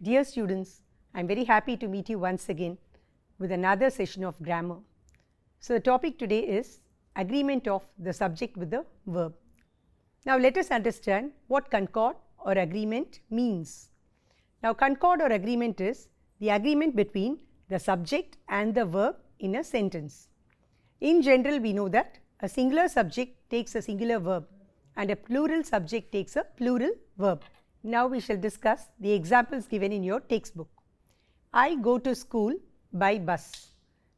Dear students, I am very happy to meet you once again with another session of grammar. So, the topic today is agreement of the subject with the verb. Now, let us understand what concord or agreement means. Now, concord or agreement is the agreement between the subject and the verb in a sentence. In general, we know that a singular subject takes a singular verb and a plural subject takes a plural verb. Now, we shall discuss the examples given in your textbook. I go to school by bus.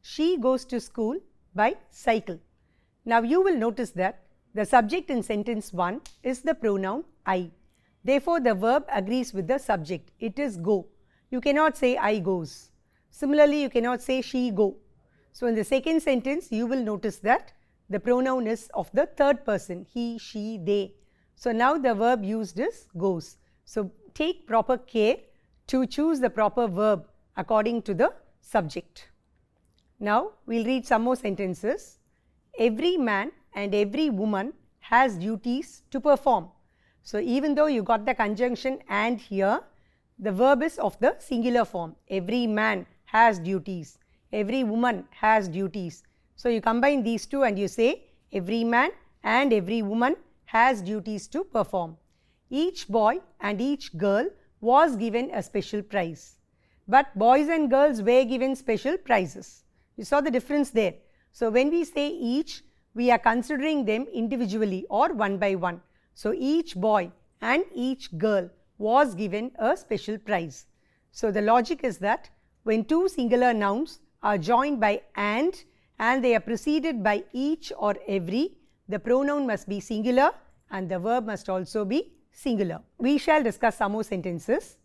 She goes to school by cycle. Now, you will notice that the subject in sentence 1 is the pronoun I. Therefore, the verb agrees with the subject. It is go. You cannot say I goes. Similarly, you cannot say she go. So, in the second sentence, you will notice that the pronoun is of the third person, he, she, they. So, now the verb used is goes. So, take proper care to choose the proper verb according to the subject. Now, we will read some more sentences. Every man and every woman has duties to perform. So, even though you got the conjunction and here, the verb is of the singular form. Every man has duties. Every woman has duties. So, you combine these two and you say every man and every woman has duties to perform. Each boy and each girl was given a special prize. But boys and girls were given special prizes. You saw the difference there. So, when we say each, we are considering them individually or one by one. So, each boy and each girl was given a special prize. So, the logic is that when two singular nouns are joined by and they are preceded by each or every, the pronoun must be singular and the verb must also be singular. We shall discuss some more sentences.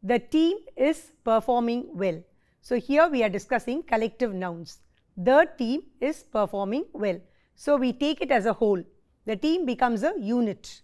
The team is performing well. So, here we are discussing collective nouns. The team is performing well. So, we take it as a whole. The team becomes a unit.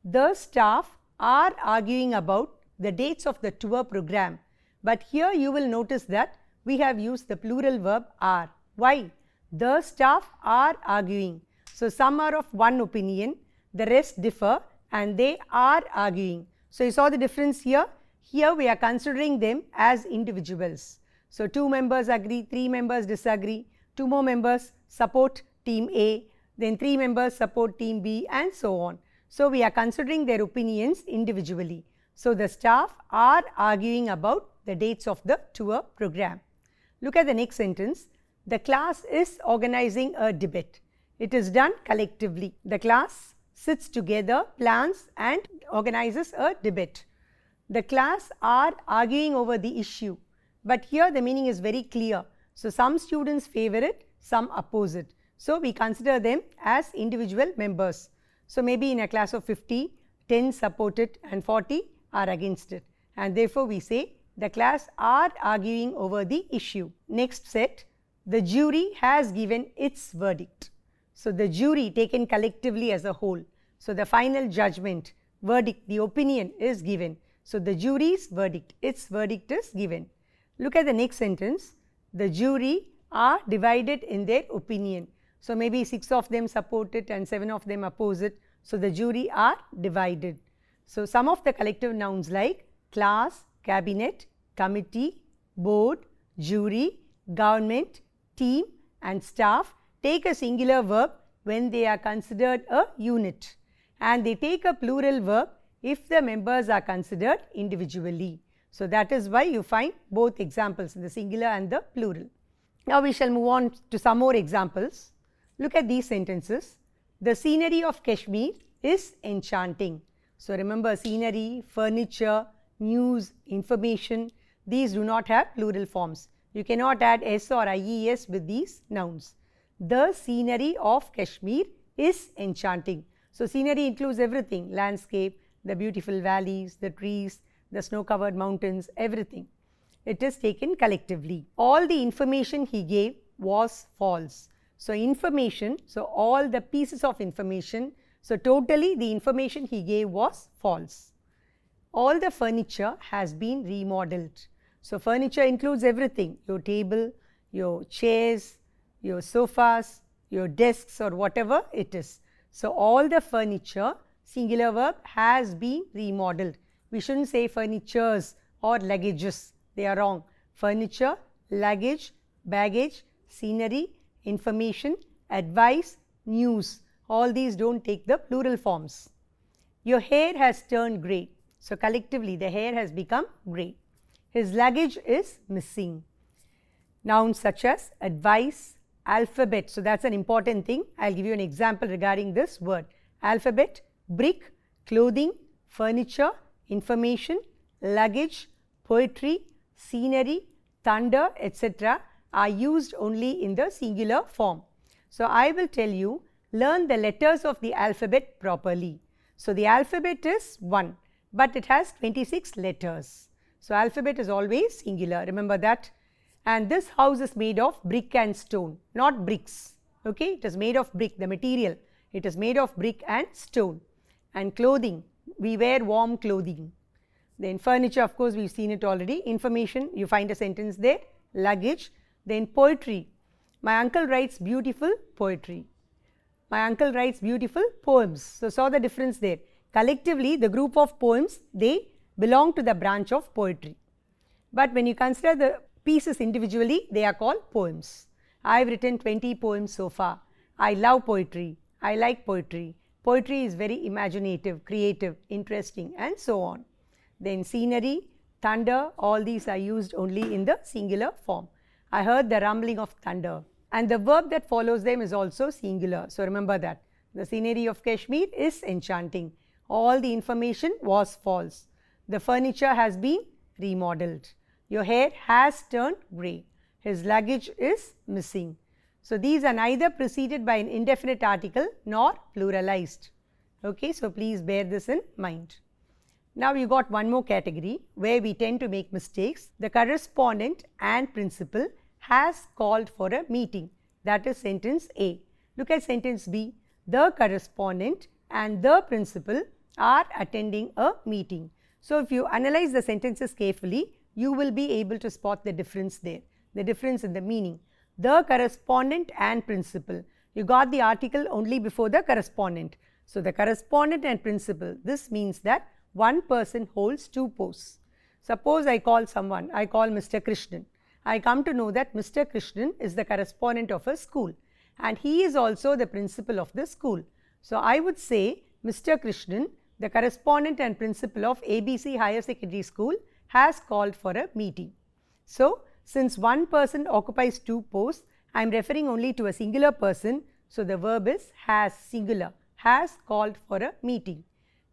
The staff are arguing about the dates of the tour program. But here you will notice that we have used the plural verb are. Why? The staff are arguing. So, some are of one opinion, the rest differ and they are arguing. So, you saw the difference here. Here we are considering them as individuals. So, 2 members agree, 3 members disagree, 2 more members support team A, then 3 members support team B and so on. So, we are considering their opinions individually. So, the staff are arguing about the dates of the tour program. Look at the next sentence. The class is organizing a debate. It is done collectively. The class sits together, plans and organizes a debate. The class are arguing over the issue, but here the meaning is very clear. So, some students favor it, some oppose it. So, we consider them as individual members. So, maybe in a class of 50, 10 support it and 40 are against it, and therefore, we say the class are arguing over the issue. Next set, the jury has given its verdict. So, the jury taken collectively as a whole. So, the final judgment, verdict, the opinion is given. So, the jury's verdict, its verdict is given. Look at the next sentence. The jury are divided in their opinion. So, maybe 6 of them support it and 7 of them oppose it. So, the jury are divided. So, some of the collective nouns like class, cabinet, committee, board, jury, government, team and staff take a singular verb when they are considered a unit, and they take a plural verb if the members are considered individually. So, that is why you find both examples, the singular and the plural. Now, we shall move on to some more examples. Look at these sentences. The scenery of Kashmir is enchanting. So, remember scenery, furniture, news, information, these do not have plural forms. You cannot add s or ies with these nouns. The scenery of Kashmir is enchanting. So, scenery includes everything, landscape, the beautiful valleys, the trees, the snow-covered mountains, everything. It is taken collectively. All the information he gave was false. So, information, so all the pieces of information, so totally the information he gave was false. All the furniture has been remodeled. So, furniture includes everything, your table, your chairs, your sofas, your desks or whatever it is. So, all the furniture, singular verb, has been remodeled. We shouldn't say furnitures or luggages. They are wrong. Furniture, luggage, baggage, scenery, information, advice, news. All these don't take the plural forms. Your hair has turned grey. So collectively the hair has become grey. His luggage is missing. Nouns such as advice, alphabet. So that's an important thing. I'll give you an example regarding this word. Alphabet, brick, clothing, furniture, information, luggage, poetry, scenery, thunder, etc. are used only in the singular form. So I will tell you, learn the letters of the alphabet properly. So the alphabet is 1, but it has 26 letters. So alphabet is always singular, remember that. And this house is made of brick and stone, not bricks. Okay, it is made of brick, the material. It is made of brick and stone. And clothing, we wear warm clothing. Then furniture, of course, we've seen it already. Information, you find a sentence there. Luggage. Then poetry. My uncle writes beautiful poetry. My uncle writes beautiful poems. So saw the difference there. Collectively, the group of poems, they belong to the branch of poetry. But when you consider the pieces individually, they are called poems. I have written 20 poems so far. I love poetry. I like poetry. Poetry is very imaginative, creative, interesting, and so on. Then scenery, thunder, all these are used only in the singular form. I heard the rumbling of thunder. And the verb that follows them is also singular. So remember that. The scenery of Kashmir is enchanting. All the information was false. The furniture has been remodeled. Your hair has turned grey. His luggage is missing. So these are neither preceded by an indefinite article nor pluralized. Okay, so please bear this in mind. Now you got one more category where we tend to make mistakes. The correspondent and principal has called for a meeting. That is sentence A. Look at sentence B. The correspondent and the principal are attending a meeting. So if you analyze the sentences carefully, you will be able to spot the difference there, the difference in the meaning. The correspondent and principal. You got the article only before the correspondent. So the correspondent and principal, this means that one person holds two posts. Suppose I call someone, I call Mr. Krishnan. I come to know that Mr. Krishnan is the correspondent of a school and he is also the principal of the school. So I would say Mr. Krishnan, the correspondent and principal of ABC Higher Secondary School, has called for a meeting. So since one person occupies two posts, I am referring only to a singular person. So the verb is has, singular, has called for a meeting.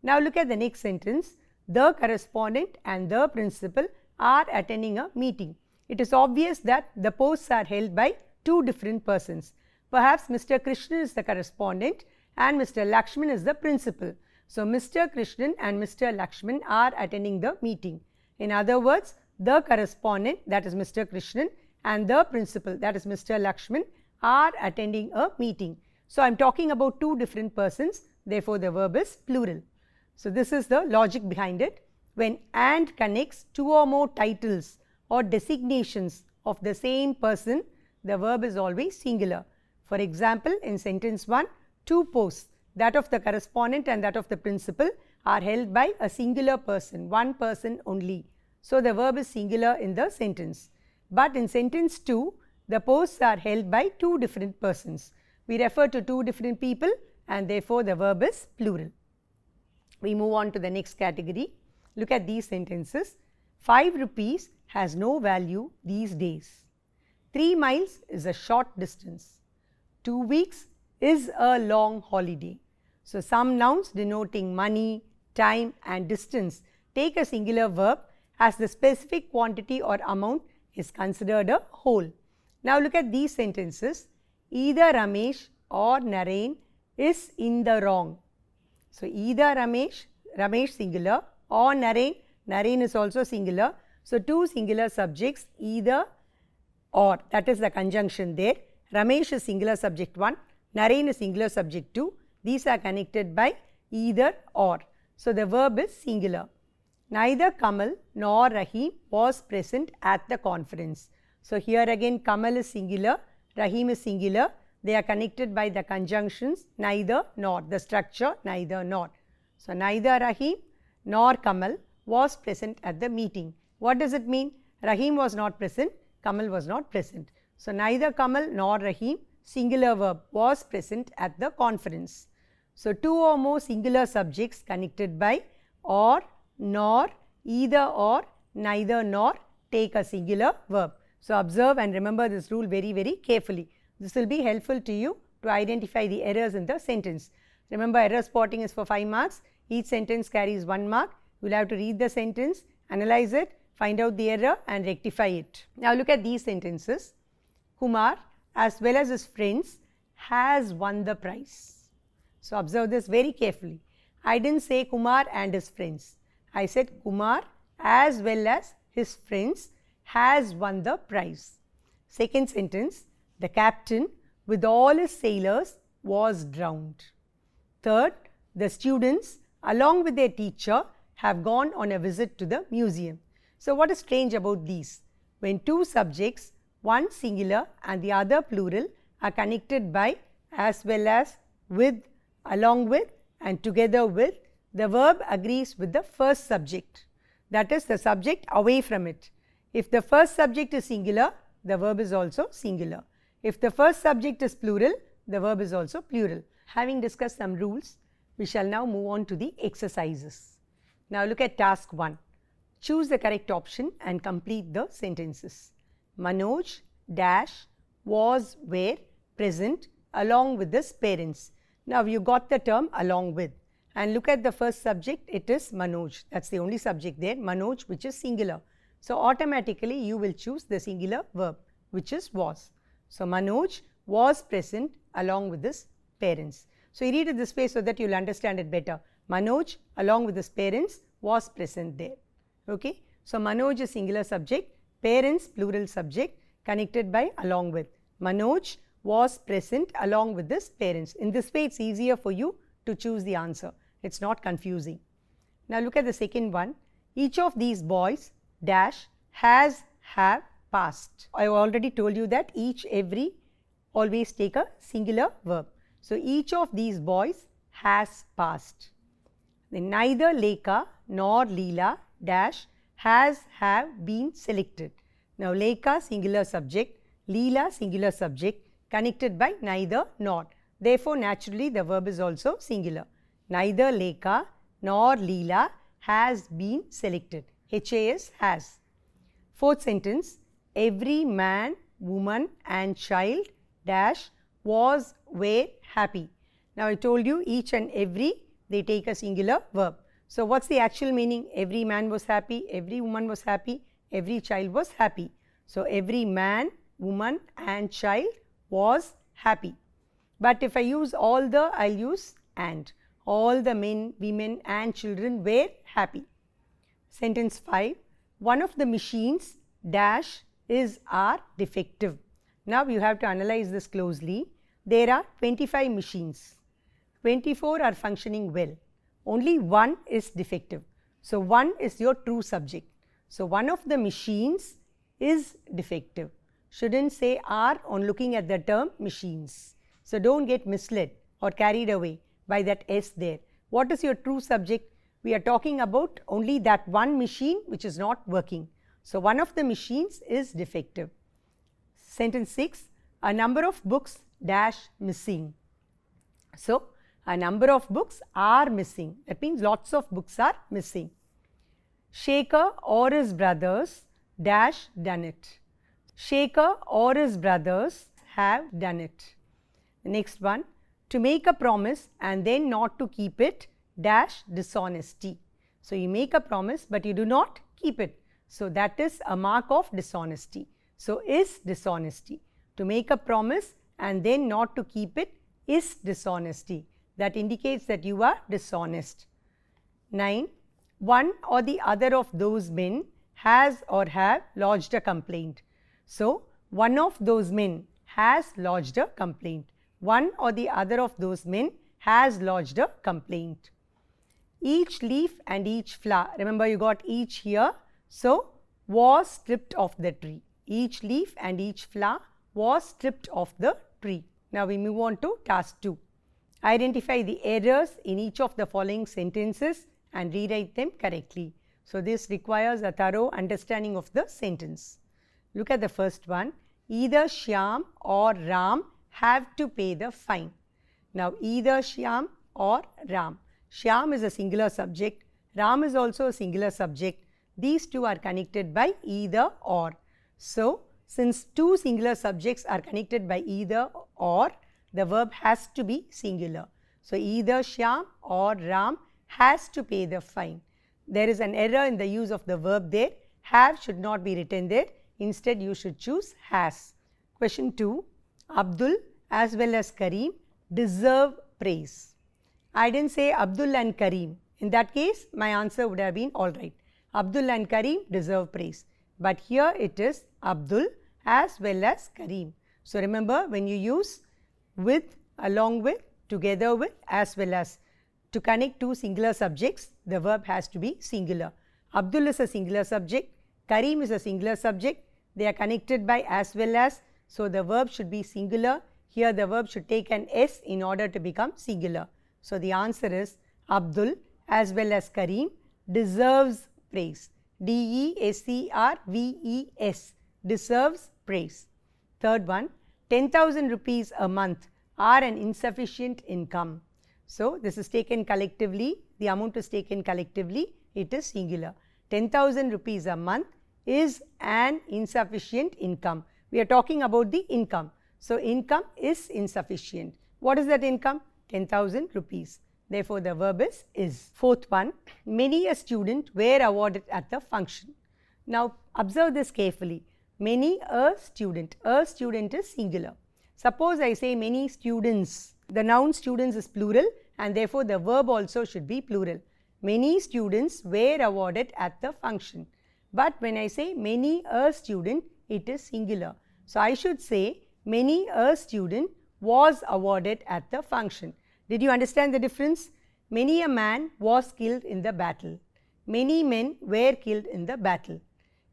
Now look at the next sentence. The correspondent and the principal are attending a meeting. It is obvious that the posts are held by two different persons. Perhaps Mr. Krishnan is the correspondent and Mr. Lakshman is the principal. So Mr. Krishnan and Mr. Lakshman are attending the meeting. In other words, the correspondent, that is Mr. Krishnan, and the principal, that is Mr. Lakshman, are attending a meeting. So I am talking about two different persons, therefore the verb is plural. So this is the logic behind it. When and connects two or more titles or designations of the same person, the verb is always singular. For example, in sentence 1, two posts, that of the correspondent and that of the principal, are held by a singular person, one person only. So the verb is singular in the sentence. But in sentence 2, the posts are held by two different persons. We refer to two different people and therefore the verb is plural. We move on to the next category. Look at these sentences. 5 rupees has no value these days. 3 miles is a short distance. 2 weeks is a long holiday. So some nouns denoting money, time and distance take a singular verb as the specific quantity or amount is considered a whole. Now look at these sentences. Either Ramesh or Naren is in the wrong. So either Ramesh singular, or Naren is also singular. So two singular subjects, either or, that is the conjunction there. Ramesh is singular subject 1, Naren is singular subject 2. These are connected by either or. So the verb is singular. Neither Kamal nor Rahim was present at the conference. So here again Kamal is singular, Rahim is singular. They are connected by the conjunctions neither nor, the structure neither nor. So neither Rahim nor Kamal was present at the meeting. What does it mean? Rahim was not present, Kamal was not present. So, neither Kamal nor Rahim, singular verb, was present at the conference. So, two or more singular subjects connected by or, nor, either or, neither nor take a singular verb. So, observe and remember this rule very, very carefully. This will be helpful to you to identify the errors in the sentence. Remember, error spotting is for 5 marks. Each sentence carries 1 mark. You will have to read the sentence, analyze it, find out the error and rectify it. Now, look at these sentences. Kumar, as well as his friends, has won the prize. So, observe this very carefully. I didn't say Kumar and his friends. I said Kumar as well as his friends has won the prize. Second sentence, the captain with all his sailors was drowned. Third, the students along with their teacher have gone on a visit to the museum. So, what is strange about these? When two subjects, one singular and the other plural, are connected by, as well as, with, along with and together with, the verb agrees with the first subject, that is the subject away from it. If the first subject is singular, the verb is also singular. If the first subject is plural, the verb is also plural. Having discussed some rules, we shall now move on to the exercises. Now, look at task 1. Choose the correct option and complete the sentences. Manoj dash was were present along with his parents. Now, you got the term along with, and look at the first subject, it is Manoj. That is the only subject there, Manoj, which is singular. So, automatically you will choose the singular verb, which is was. So, Manoj was present along with his parents. So, you read it this way so that you will understand it better. Manoj along with his parents was present there. Okay? So, Manoj is singular subject, parents plural subject, connected by along with. Manoj was present along with his parents. In this way, it is easier for you to choose the answer. It is not confusing. Now, look at the second one. Each of these boys dash has, have, past. I already told you that each, every always take a singular verb. So, each of these boys has passed. Then neither Lekha nor Leela dash has, have been selected. Now, Lekha singular subject, Leela singular subject, connected by neither nor. Therefore, naturally the verb is also singular. Neither Lekha nor Leela has been selected. HAS has. Fourth sentence, every man, woman and child dash was, were happy. Now, I told you each and every, they take a singular verb. So, what is the actual meaning? Every man was happy, every woman was happy, every child was happy. So, every man, woman and child was happy. But if I use all the, I will use and. All the men, women and children were happy. Sentence 5. One of the machines dash is are defective. Now, you have to analyze this closely. There are 25 machines. 24 are functioning well. Only one is defective. So, one is your true subject. So, one of the machines is defective. Shouldn't say are on looking at the term machines. So, don't get misled or carried away by that S there. What is your true subject? We are talking about only that one machine which is not working. So, one of the machines is defective. Sentence 6. A number of books dash missing. So, a number of books are missing. That means lots of books are missing. Shekhar or his brothers dash done it. Shekhar or his brothers have done it. The next one, to make a promise and then not to keep it dash dishonesty. So, you make a promise but you do not keep it. So, that is a mark of dishonesty. So, is dishonesty. To make a promise and then not to keep it is dishonesty. That indicates that you are dishonest. 9. One or the other of those men has or have lodged a complaint. So, one of those men has lodged a complaint. One or the other of those men has lodged a complaint. Each leaf and each flower, remember you got each here. So, was stripped off the tree. Each leaf and each flower was stripped off the tree. Now, we move on to task 2. Identify the errors in each of the following sentences and rewrite them correctly. So this requires a thorough understanding of the sentence. Look at the first one. Either Shyam or Ram have to pay the fine. Now either Shyam or Ram. Shyam is a singular subject. Ram is also a singular subject. These two are connected by either or. So since two singular subjects are connected by either or, the verb has to be singular. So either Shyam or Ram has to pay the fine. There is an error in the use of the verb there. Have should not be written there. Instead, you should choose has. Question 2. Abdul as well as Kareem deserve praise. I didn't say Abdul and Kareem. In that case, my answer would have been alright. Abdul and Kareem deserve praise. But here it is Abdul as well as Kareem. So remember, when you use with, along with, together with, as well as, to connect two singular subjects, the verb has to be singular. Abdul is a singular subject, Kareem is a singular subject, they are connected by as well as, so the verb should be singular. Here the verb should take an S in order to become singular. So the answer is Abdul as well as Kareem deserves praise. D-E-S-E-R-V-E-S, deserves praise. Third one, 10,000 rupees a month are an insufficient income. So this is taken collectively, the amount is taken collectively, it is singular. 10,000 rupees a month is an insufficient income. We are talking about the income. So income is insufficient. What is that income? 10,000 rupees. Therefore the verb is. Fourth one, many a student were awarded at the function. Now observe this carefully. Many a student is singular. Suppose I say many students, the noun students is plural and therefore the verb also should be plural. Many students were awarded at the function. But when I say many a student, it is singular. So I should say many a student was awarded at the function. Did you understand the difference? Many a man was killed in the battle. Many men were killed in the battle.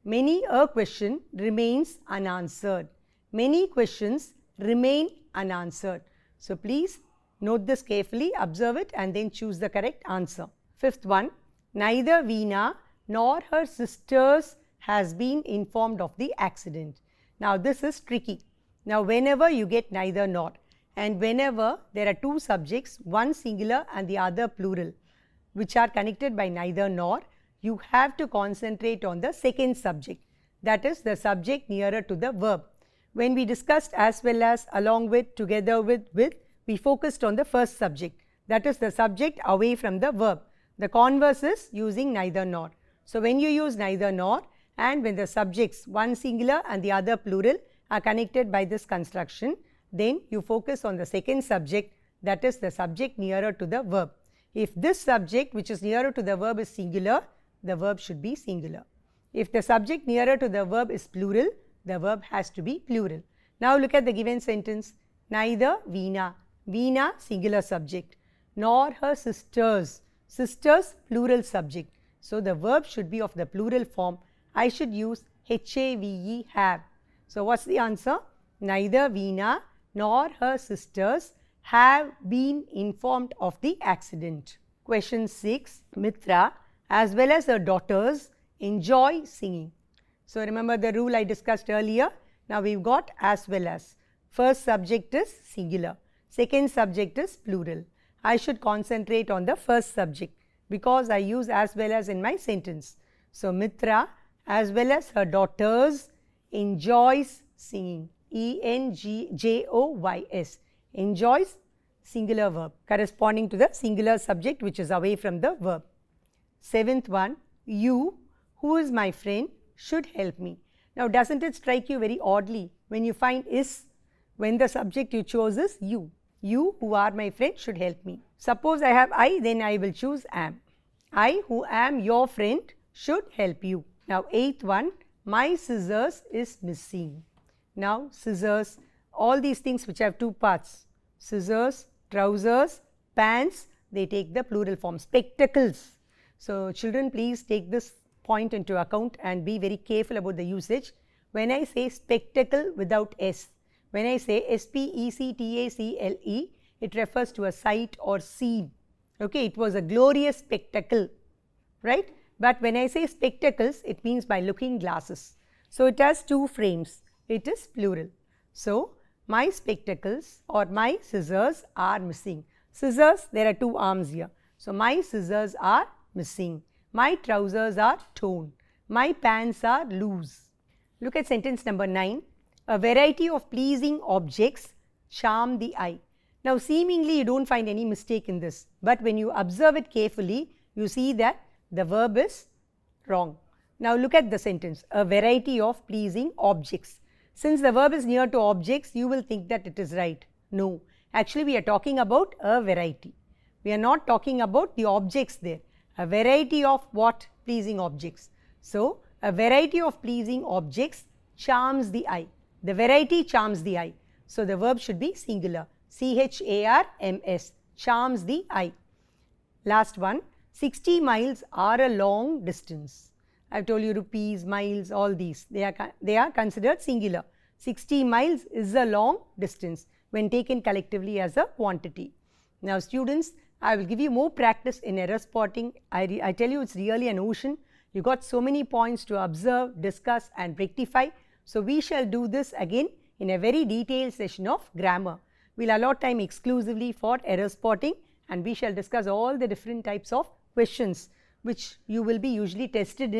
Many a question remains unanswered. Many questions remain unanswered. So please note this carefully, observe it and then choose the correct answer. Fifth one, neither Veena nor her sisters has been informed of the accident. Now this is tricky. Now whenever you get neither nor and whenever there are two subjects, one singular and the other plural, which are connected by neither nor, you have to concentrate on the second subject, that is the subject nearer to the verb. When we discussed as well as, along with, together with, we focused on the first subject, that is the subject away from the verb. The converse is using neither nor. So when you use neither nor and when the subjects, one singular and the other plural, are connected by this construction, then you focus on the second subject, that is the subject nearer to the verb. If this subject which is nearer to the verb is singular, the verb should be singular. If the subject nearer to the verb is plural, the verb has to be plural. Now look at the given sentence. Neither Veena, Veena singular subject, nor her sisters, sisters plural subject. So the verb should be of the plural form. I should use H-A-V-E, have. So what's the answer? Neither Veena nor her sisters have been informed of the accident. Question 6. Mitra as well as her daughters enjoy singing. So remember the rule I discussed earlier. Now we've got as well as. First subject is singular. Second subject is plural. I should concentrate on the first subject because I use as well as in my sentence. So Mitra as well as her daughters enjoys singing. E-N-G-J-O-Y-S. Enjoys, singular verb corresponding to the singular subject which is away from the verb. Seventh one, you, who is my friend, should help me. Now doesn't it strike you very oddly when you find is, when the subject you chose is you. You, who are my friend, should help me. Suppose I have I, then I will choose am. I, who am your friend, should help you. Now eighth one, my scissors is missing. Now scissors, all these things which have two parts, scissors, trousers, pants, they take the plural form. Spectacles. So children, please take this point into account and be very careful about the usage. When I say spectacle without S, when I say S-P-E-C-T-A-C-L-E, it refers to a sight or scene. Okay, it was a glorious spectacle, right? But when I say spectacles, it means by looking glasses. So it has two frames. It is plural. So my spectacles or my scissors are missing. Scissors, there are two arms here. So my scissors are missing. My trousers are torn. My pants are loose. Look at sentence number 9. A variety of pleasing objects charm the eye. Now seemingly you don't find any mistake in this, but when you observe it carefully, you see that the verb is wrong. Now look at the sentence, a variety of pleasing objects. Since the verb is near to objects, you will think that it is right. No, actually we are talking about a variety. We are not talking about the objects there. A variety of what? Pleasing objects. So a variety of pleasing objects charms the eye. The variety charms the eye. So the verb should be singular. C-H-A-R-M-S, charms the eye. Last one, 60 miles are a long distance. I have told you rupees, miles, all these, they are considered singular. 60 miles is a long distance when taken collectively as a quantity. Now students, I will give you more practice in error spotting. I tell you, it's really an ocean. You got so many points to observe, discuss and rectify. So we shall do this again in a very detailed session of grammar. We will allot time exclusively for error spotting, and we shall discuss all the different types of questions which you will be usually tested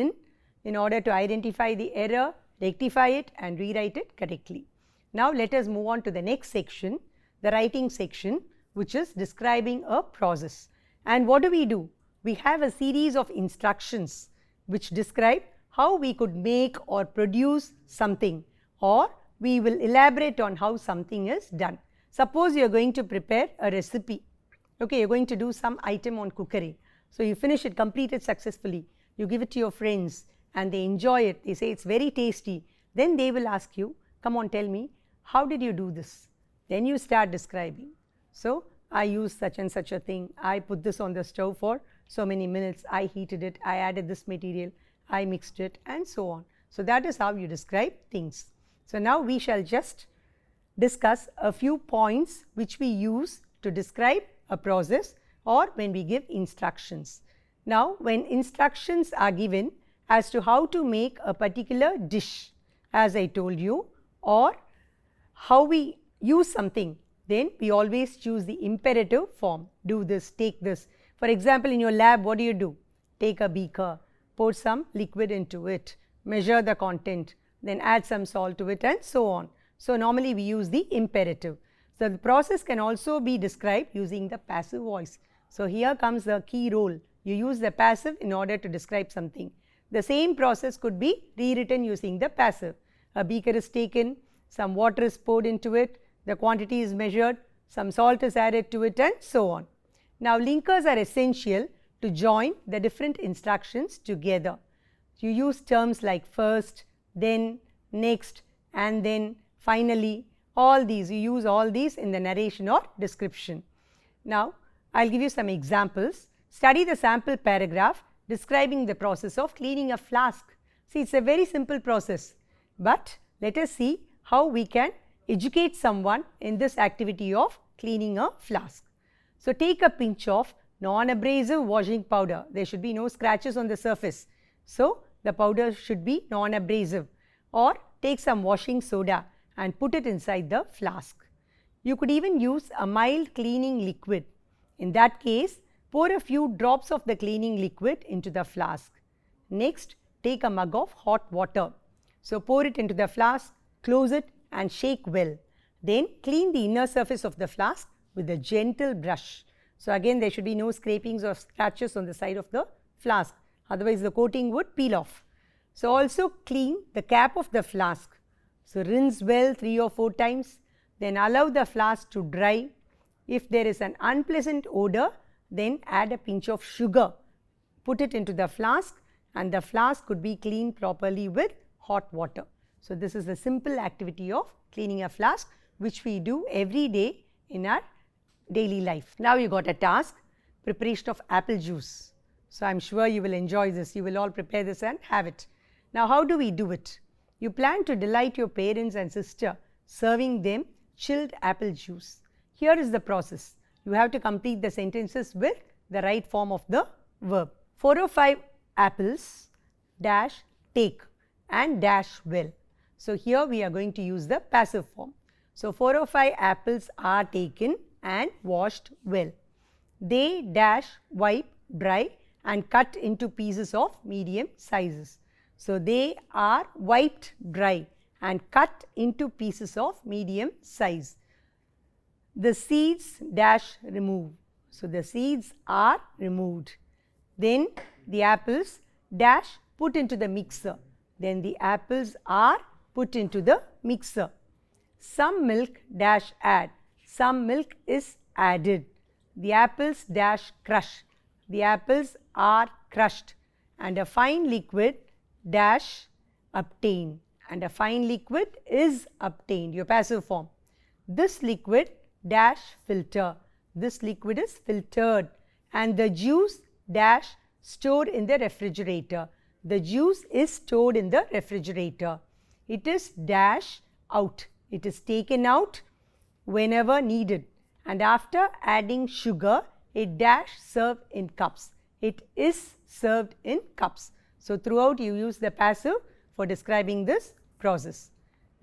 in order to identify the error, rectify it and rewrite it correctly. Now let us move on to the next section, the writing section, which is describing a process. And what do? We have a series of instructions which describe how we could make or produce something, or we will elaborate on how something is done. Suppose you are going to prepare a recipe. Okay, you are going to do some item on cookery. So you finish it, complete it successfully. You give it to your friends and they enjoy it. They say it's very tasty. Then they will ask you, come on, tell me, how did you do this? Then you start describing. So I used such and such a thing. I put this on the stove for so many minutes. I heated it. I added this material. I mixed it and so on. So that is how you describe things. So now we shall just discuss a few points which we use to describe a process or when we give instructions. Now when instructions are given as to how to make a particular dish, as I told you, or how we use something, then we always choose the imperative form. Do this, take this. For example, in your lab, what do? Take a beaker, pour some liquid into it, measure the content, then add some salt to it and so on. So normally we use the imperative. So the process can also be described using the passive voice. So here comes the key role. You use the passive in order to describe something. The same process could be rewritten using the passive. A beaker is taken, some water is poured into it, the quantity is measured, some salt is added to it and so on. Now linkers are essential to join the different instructions together. You use terms like first, then, next and then, finally. All these, you use all these in the narration or description. Now I will give you some examples. Study the sample paragraph describing the process of cleaning a flask. See, it's a very simple process, but let us see how we can educate someone in this activity of cleaning a flask. So take a pinch of non-abrasive washing powder. There should be no scratches on the surface. So the powder should be non-abrasive. Or take some washing soda and put it inside the flask. You could even use a mild cleaning liquid. In that case, pour a few drops of the cleaning liquid into the flask. Next, take a mug of hot water. So pour it into the flask, close it and shake well. Then clean the inner surface of the flask with a gentle brush. So again, there should be no scrapings or scratches on the side of the flask. Otherwise, the coating would peel off. So also clean the cap of the flask. So rinse well 3 or 4 times. Then allow the flask to dry. If there is an unpleasant odor, then add a pinch of sugar. Put it into the flask and the flask could be cleaned properly with hot water. So this is the simple activity of cleaning a flask which we do every day in our daily life. Now you got a task, preparation of apple juice. So I am sure you will enjoy this. You will all prepare this and have it. Now how do we do it? You plan to delight your parents and sister serving them chilled apple juice. Here is the process. You have to complete the sentences with the right form of the verb. 4 or 5 apples dash take and dash well. So here we are going to use the passive form. So 4 or 5 apples are taken and washed well. They dash wipe, dry and cut into pieces of medium sizes. So they are wiped dry and cut into pieces of medium size. The seeds dash remove. So the seeds are removed. Then the apples dash put into the mixer. Then the apples are put into the mixer. Some milk dash add. Some milk is added. The apples dash crush. The apples are crushed. And a fine liquid dash obtain. And a fine liquid is obtained. Your passive form. This liquid dash filter. This liquid is filtered. And the juice dash stored in the refrigerator. The juice is stored in the refrigerator. It is dash out. It is taken out whenever needed. And after adding sugar, it dash served in cups. It is served in cups. So throughout you use the passive for describing this process.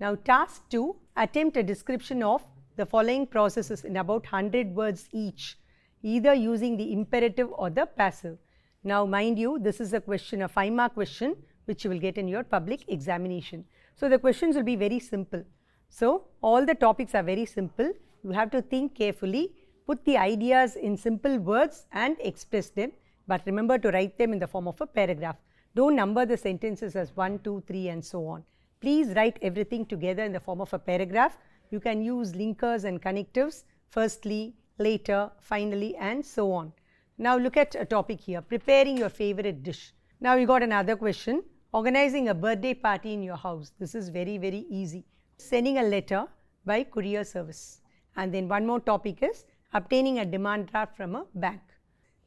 Now task 2, attempt a description of the following processes in about 100 words each, either using the imperative or the passive. Now mind you, this is a question, a 5-mark question which you will get in your public examination. So the questions will be very simple. So all the topics are very simple. You have to think carefully, put the ideas in simple words and express them, but remember to write them in the form of a paragraph. Don't number the sentences as 1, 2, 3 and so on. Please write everything together in the form of a paragraph. You can use linkers and connectives, firstly, later, finally and so on. Now look at a topic here, preparing your favorite dish. Now you got another question, organizing a birthday party in your house. This is very, very easy. Sending a letter by courier service. And then one more topic is obtaining a demand draft from a bank.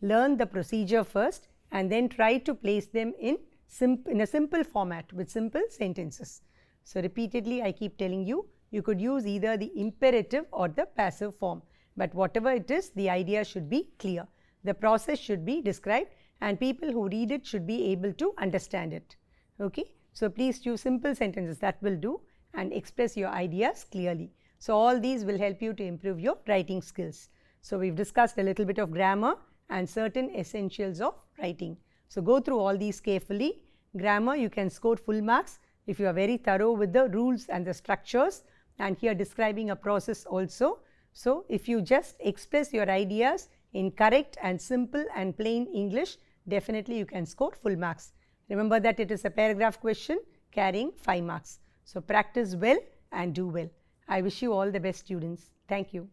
Learn the procedure first and then try to place them in a simple format with simple sentences. So repeatedly I keep telling you, you could use either the imperative or the passive form. But whatever it is, the idea should be clear. The process should be described and people who read it should be able to understand it. Okay? So please use simple sentences, that will do, and express your ideas clearly. So all these will help you to improve your writing skills. So we've discussed a little bit of grammar and certain essentials of writing. So go through all these carefully. Grammar, you can score full marks if you are very thorough with the rules and the structures, and here describing a process also. So if you just express your ideas in correct and simple and plain English, definitely you can score full marks. Remember that it is a paragraph question carrying 5 marks. So practice well and do well. I wish you all the best, students. Thank you.